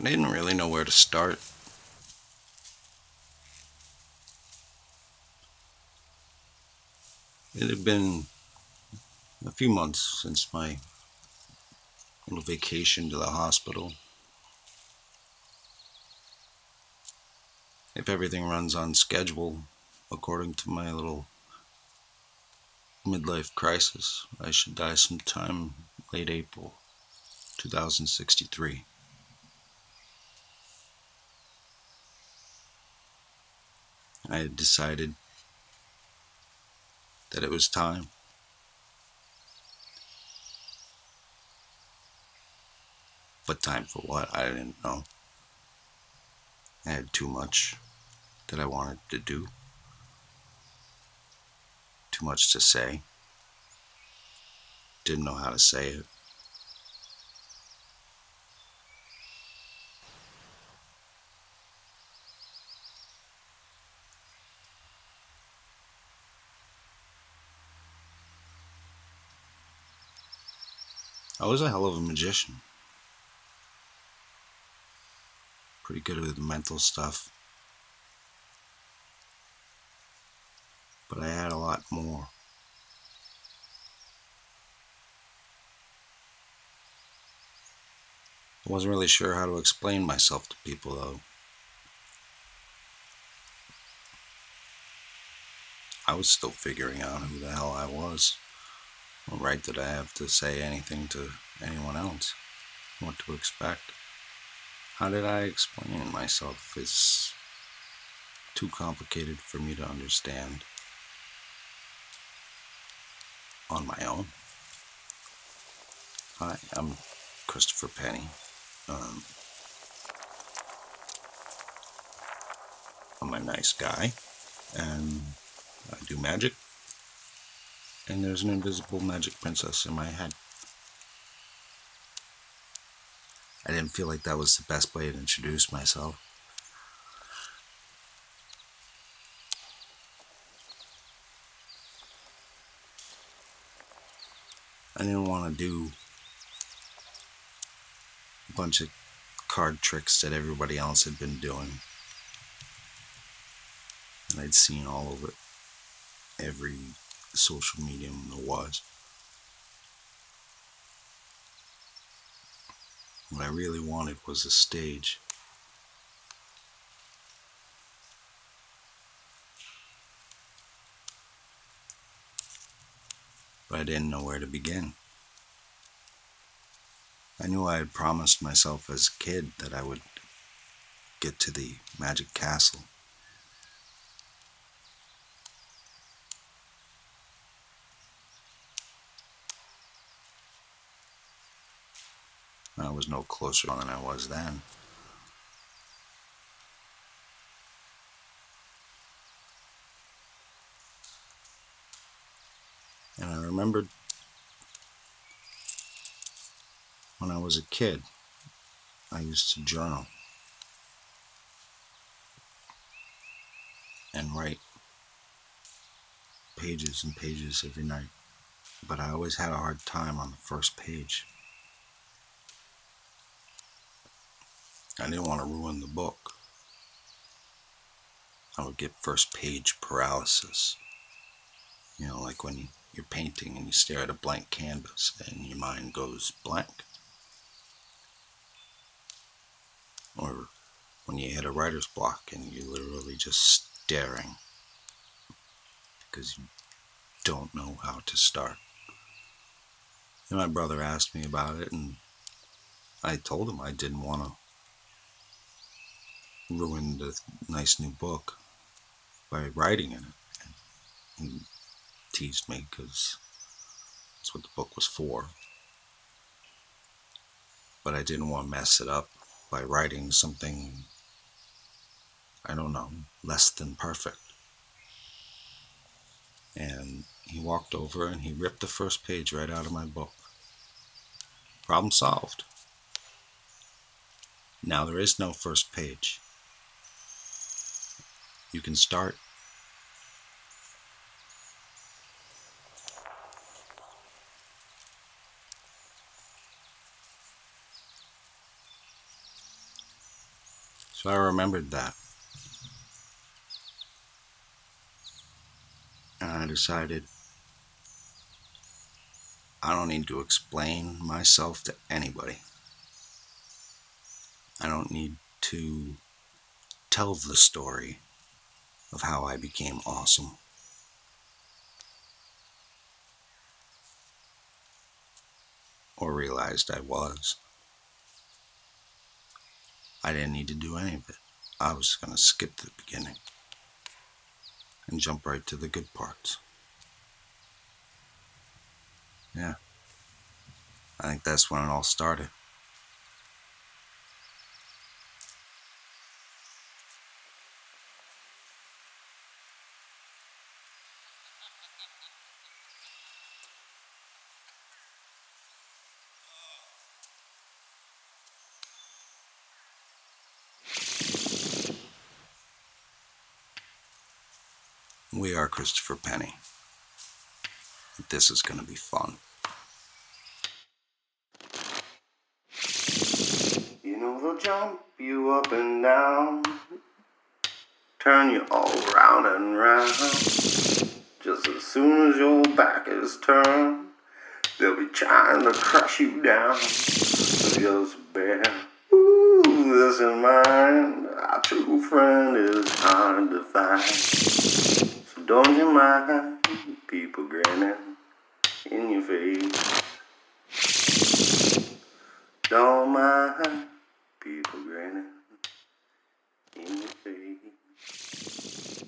I didn't really know where to start. It had been a few months since my little vacation to the hospital. If everything runs on schedule, according to my little midlife crisis, I should die sometime late April 2063. I had decided that it was time, but time for what? I didn't know. I had too much that I wanted to do, too much to say, didn't know how to say it. I was a hell of a magician, pretty good with the mental stuff, but I had a lot more. I wasn't really sure how to explain myself to people, though. I was still figuring out who the hell I was. What right did I have to say anything to anyone else? What to expect? How did I explain myself? It's too complicated for me to understand on my own. Hi, I'm Christopher Penny. Um, I'm a nice guy, and I do magic, and there's an invisible magic princess in my head. I didn't feel like that was the best way to introduce myself. I didn't want to do a bunch of card tricks that everybody else had been doing, and I'd seen all over every social medium there was. What I really wanted was a stage. But I didn't know where to begin. I knew I had promised myself as a kid that I would get to the magic castle. I was no closer than I was then. And I remembered when I was a kid, I used to journal and write pages and pages every night. But I always had a hard time on the first page. I didn't want to ruin the book. I would get first page paralysis. You know, like when you're painting and you stare at a blank canvas and your mind goes blank. Or when you hit a writer's block and you're literally just staring because you don't know how to start. And my brother asked me about it, and I told him I didn't want to ruin the nice new book by writing in it. And he teased me because that's what the book was for. But I didn't want to mess it up by writing something, I don't know, less than perfect. And he walked over and he ripped the first page right out of my book. Problem solved. Now there is no first page. You can start. So I remembered that, and I decided I don't need to explain myself to anybody. I don't need to tell the story of how I became awesome or realized I was. I didn't need to do any of it. I was going to skip the beginning and jump right to the good parts. Yeah, I think that's when it all started. We are Christopher Penny. This is going to be fun. You know they'll jump you up and down, turn you all round and round. Just as soon as your back is turned, they'll be trying to crush you down. So just bear this in mind. Our true friend is hard to find. So don't you mind people grinning in your face. Don't mind people grinning in your face.